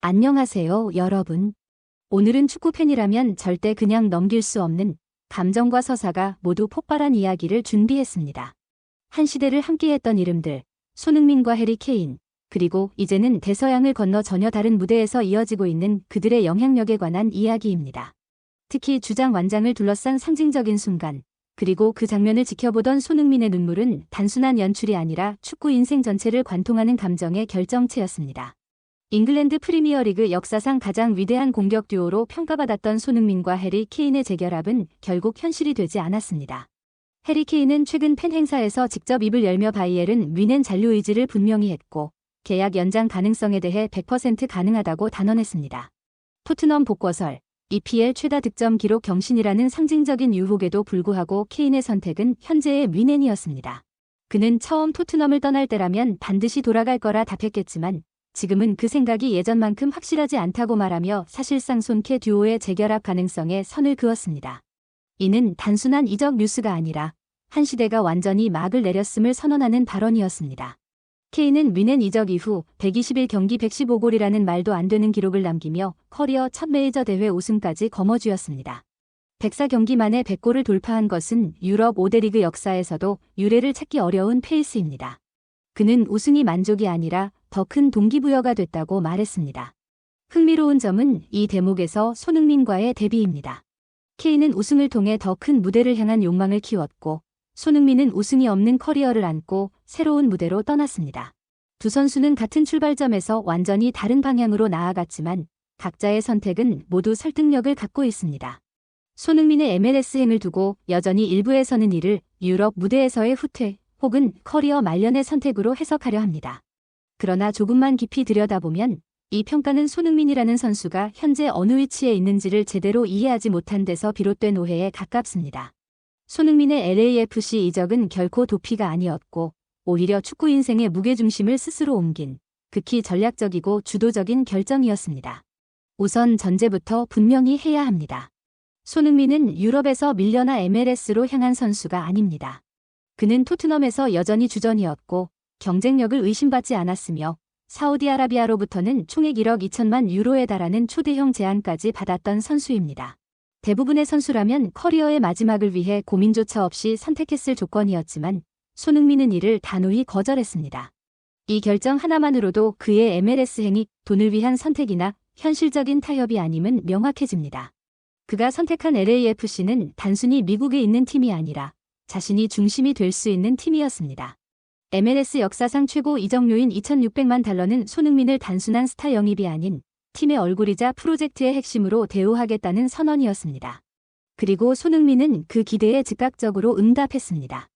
안녕하세요, 여러분. 오늘은 축구팬이라면 절대 그냥 넘길 수 없는 감정과 서사가 모두 폭발한 이야기를 준비했습니다. 한 시대를 함께했던 이름들, 손흥민과 해리 케인, 그리고 이제는 대서양을 건너 전혀 다른 무대에서 이어지고 있는 그들의 영향력에 관한 이야기입니다. 특히 주장 완장을 둘러싼 상징적인 순간, 그리고 그 장면을 지켜보던 손흥민의 눈물은 단순한 연출이 아니라 축구 인생 전체를 관통하는 감정의 결정체였습니다. 잉글랜드 프리미어리그 역사상 가장 위대한 공격 듀오로 평가받았던 손흥민과 해리 케인의 재결합은 결국 현실이 되지 않았습니다. 해리 케인은 최근 팬 행사에서 직접 입을 열며 바이에른 뮌헨 잔류 의지를 분명히 했고 계약 연장 가능성에 대해 100% 가능하다고 단언했습니다. 토트넘 복거설, EPL 최다 득점 기록 경신이라는 상징적인 유혹에도 불구하고 케인의 선택은 현재의 뮌헨이었습니다. 그는 처음 토트넘을 떠날 때라면 반드시 돌아갈 거라 답했겠지만 지금은 그 생각이 예전만큼 확실하지 않다고 말하며 사실상 손케 듀오의 재결합 가능성에 선을 그었습니다. 이는 단순한 이적 뉴스가 아니라 한 시대가 완전히 막을 내렸음을 선언하는 발언이었습니다. 케인은 뮌헨 이적 이후 121경기 115골이라는 말도 안 되는 기록을 남기며 커리어 첫 메이저 대회 우승까지 거머쥐었습니다. 104경기 만에 100골을 돌파한 것은 유럽 5대 리그 역사에서도 유례를 찾기 어려운 페이스입니다. 그는 우승이 만족이 아니라 더 큰 동기부여가 됐다고 말했습니다. 흥미로운 점은 이 대목에서 손흥민과의 대비입니다. 케인은 우승을 통해 더 큰 무대를 향한 욕망을 키웠고 손흥민은 우승이 없는 커리어를 안고 새로운 무대로 떠났습니다. 두 선수는 같은 출발점에서 완전히 다른 방향으로 나아갔지만 각자의 선택은 모두 설득력을 갖고 있습니다. 손흥민의 MLS행을 두고 여전히 일부에서는 이를 유럽 무대에서의 후퇴 혹은 커리어 말년의 선택으로 해석하려 합니다. 그러나 조금만 깊이 들여다보면 이 평가는 손흥민이라는 선수가 현재 어느 위치에 있는지를 제대로 이해하지 못한 데서 비롯된 오해에 가깝습니다. 손흥민의 LAFC 이적은 결코 도피가 아니었고 오히려 축구 인생의 무게중심을 스스로 옮긴 극히 전략적이고 주도적인 결정이었습니다. 우선 전제부터 분명히 해야 합니다. 손흥민은 유럽에서 밀려나 MLS로 향한 선수가 아닙니다. 그는 토트넘에서 여전히 주전이었고 경쟁력을 의심받지 않았으며 사우디아라비아로부터는 총액 1억 2천만 유로에 달하는 초대형 제안까지 받았던 선수입니다. 대부분의 선수라면 커리어의 마지막을 위해 고민조차 없이 선택했을 조건이었지만 손흥민은 이를 단호히 거절했습니다. 이 결정 하나만으로도 그의 MLS행이 돈을 위한 선택이나 현실적인 타협이 아님은 명확해집니다. 그가 선택한 LAFC는 단순히 미국에 있는 팀이 아니라 자신이 중심이 될 수 있는 팀이었습니다. MLS 역사상 최고 이적료인 2,600만 달러는 손흥민을 단순한 스타 영입이 아닌 팀의 얼굴이자 프로젝트의 핵심으로 대우하겠다는 선언이었습니다. 그리고 손흥민은 그 기대에 즉각적으로 응답했습니다.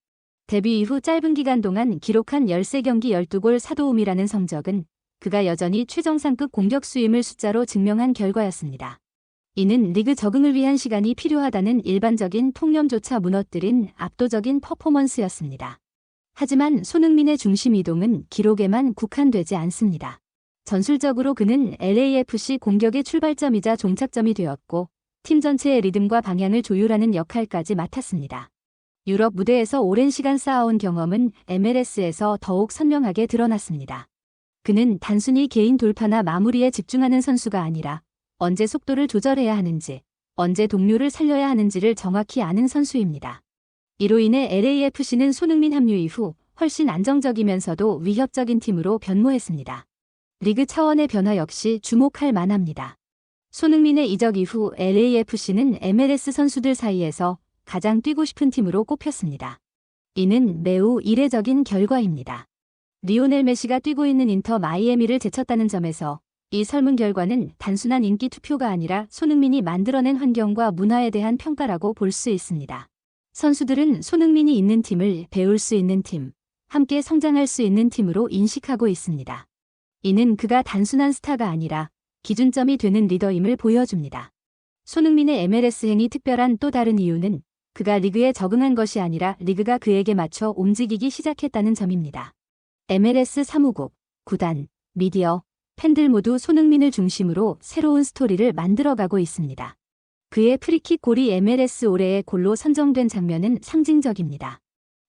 데뷔 이후 짧은 기간 동안 기록한 13경기 12골 4도움이라는 성적은 그가 여전히 최정상급 공격수임을 숫자로 증명한 결과였습니다. 이는 리그 적응을 위한 시간이 필요하다는 일반적인 통념조차 무너뜨린 압도적인 퍼포먼스였습니다. 하지만 손흥민의 중심 이동은 기록에만 국한되지 않습니다. 전술적으로 그는 LAFC 공격의 출발점이자 종착점이 되었고 팀 전체의 리듬과 방향을 조율하는 역할까지 맡았습니다. 유럽 무대에서 오랜 시간 쌓아온 경험은 MLS에서 더욱 선명하게 드러났습니다. 그는 단순히 개인 돌파나 마무리에 집중하는 선수가 아니라 언제 속도를 조절해야 하는지, 언제 동료를 살려야 하는지를 정확히 아는 선수입니다. 이로 인해 LAFC는 손흥민 합류 이후 훨씬 안정적이면서도 위협적인 팀으로 변모했습니다. 리그 차원의 변화 역시 주목할 만합니다. 손흥민의 이적 이후 LAFC는 MLS 선수들 사이에서 가장 뛰고 싶은 팀으로 꼽혔습니다. 이는 매우 이례적인 결과입니다. 리오넬 메시가 뛰고 있는 인터 마이애미를 제쳤다는 점에서 이 설문 결과는 단순한 인기 투표가 아니라 손흥민이 만들어낸 환경과 문화에 대한 평가라고 볼 수 있습니다. 선수들은 손흥민이 있는 팀을 배울 수 있는 팀, 함께 성장할 수 있는 팀으로 인식하고 있습니다. 이는 그가 단순한 스타가 아니라 기준점이 되는 리더임을 보여줍니다. 손흥민의 MLS행이 특별한 또 다른 이유는 그가 리그에 적응한 것이 아니라 리그가 그에게 맞춰 움직이기 시작했다는 점입니다. MLS 사무국, 구단, 미디어, 팬들 모두 손흥민을 중심으로 새로운 스토리를 만들어가고 있습니다. 그의 프리킥 골이 MLS 올해의 골로 선정된 장면은 상징적입니다.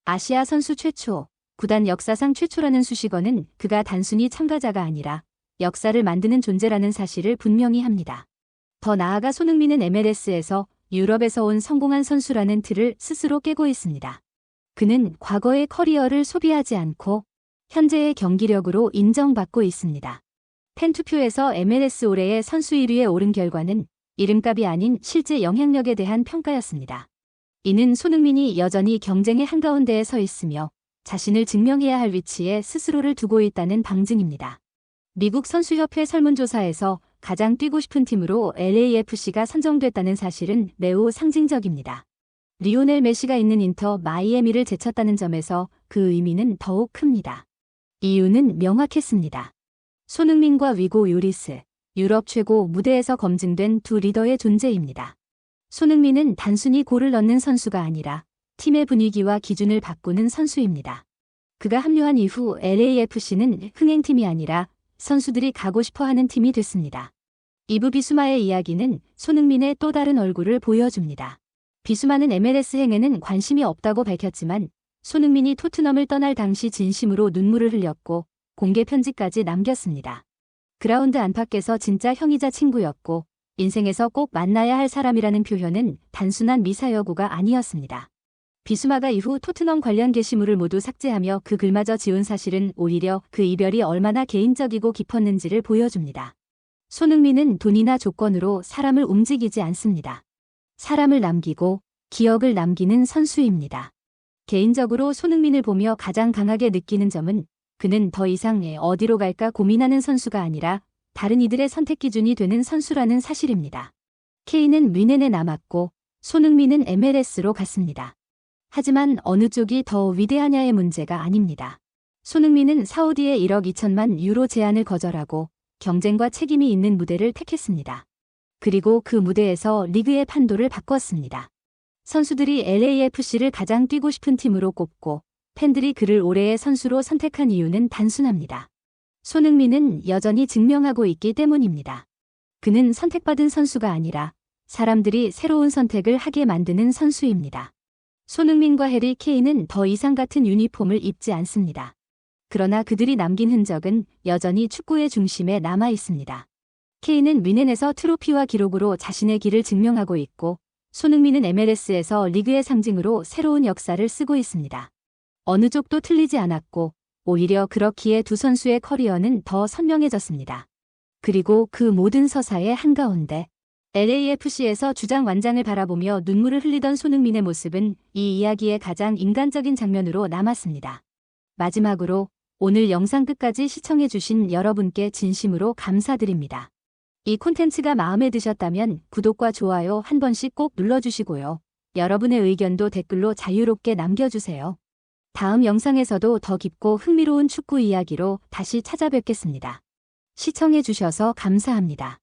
아시아 선수 최초, 구단 역사상 최초라는 수식어는 그가 단순히 참가자가 아니라 역사를 만드는 존재라는 사실을 분명히 합니다. 더 나아가 손흥민은 MLS에서 유럽에서 온 성공한 선수라는 틀을 스스로 깨고 있습니다. 그는 과거의 커리어를 소비하지 않고 현재의 경기력으로 인정받고 있습니다. 팬투표에서 MLS 올해의 선수 1위에 오른 결과는 이름값이 아닌 실제 영향력에 대한 평가였습니다. 이는 손흥민이 여전히 경쟁의 한가운데에 서 있으며 자신을 증명해야 할 위치에 스스로를 두고 있다는 방증입니다. 미국 선수협회 설문조사에서 가장 뛰고 싶은 팀으로 LAFC가 선정됐다는 사실은 매우 상징적입니다. 리오넬 메시가 있는 인터 마이애미를 제쳤다는 점에서 그 의미는 더욱 큽니다. 이유는 명확했습니다. 손흥민과 위고 요리스, 유럽 최고 무대에서 검증된 두 리더의 존재입니다. 손흥민은 단순히 골을 넣는 선수가 아니라 팀의 분위기와 기준을 바꾸는 선수입니다. 그가 합류한 이후 LAFC는 흥행팀이 아니라 선수들이 가고 싶어하는 팀이 됐습니다. 이브 비수마의 이야기는 손흥민의 또 다른 얼굴을 보여줍니다. 비수마는 MLS 행에는 관심이 없다고 밝혔지만 손흥민이 토트넘을 떠날 당시 진심으로 눈물을 흘렸고 공개 편지까지 남겼습니다. 그라운드 안팎에서 진짜 형이자 친구였고 인생에서 꼭 만나야 할 사람이라는 표현은 단순한 미사여구가 아니었습니다. 비수마가 이후 토트넘 관련 게시물을 모두 삭제하며 그 글마저 지운 사실은 오히려 그 이별이 얼마나 개인적이고 깊었는지를 보여줍니다. 손흥민은 돈이나 조건으로 사람을 움직이지 않습니다. 사람을 남기고 기억을 남기는 선수입니다. 개인적으로 손흥민을 보며 가장 강하게 느끼는 점은 그는 더 이상 어디로 갈까 고민하는 선수가 아니라 다른 이들의 선택 기준이 되는 선수라는 사실입니다. 케인은 뮌헨에 남았고 손흥민은 MLS로 갔습니다. 하지만 어느 쪽이 더 위대하냐의 문제가 아닙니다. 손흥민은 사우디의 1억 2천만 유로 제안을 거절하고 경쟁과 책임이 있는 무대를 택했습니다. 그리고 그 무대에서 리그의 판도를 바꿨습니다. 선수들이 LAFC를 가장 뛰고 싶은 팀으로 꼽고 팬들이 그를 올해의 선수로 선택한 이유는 단순합니다. 손흥민은 여전히 증명하고 있기 때문입니다. 그는 선택받은 선수가 아니라 사람들이 새로운 선택을 하게 만드는 선수입니다. 손흥민과 해리 케인은 더 이상 같은 유니폼을 입지 않습니다. 그러나 그들이 남긴 흔적은 여전히 축구의 중심에 남아 있습니다. 케인은 뮌헨에서 트로피와 기록으로 자신의 길을 증명하고 있고 손흥민은 MLS에서 리그의 상징으로 새로운 역사를 쓰고 있습니다. 어느 쪽도 틀리지 않았고 오히려 그렇기에 두 선수의 커리어는 더 선명해졌습니다. 그리고 그 모든 서사의 한가운데 LAFC에서 주장 완장을 바라보며 눈물을 흘리던 손흥민의 모습은 이 이야기의 가장 인간적인 장면으로 남았습니다. 마지막으로 오늘 영상 끝까지 시청해주신 여러분께 진심으로 감사드립니다. 이 콘텐츠가 마음에 드셨다면 구독과 좋아요 한 번씩 꼭 눌러주시고요. 여러분의 의견도 댓글로 자유롭게 남겨주세요. 다음 영상에서도 더 깊고 흥미로운 축구 이야기로 다시 찾아뵙겠습니다. 시청해주셔서 감사합니다.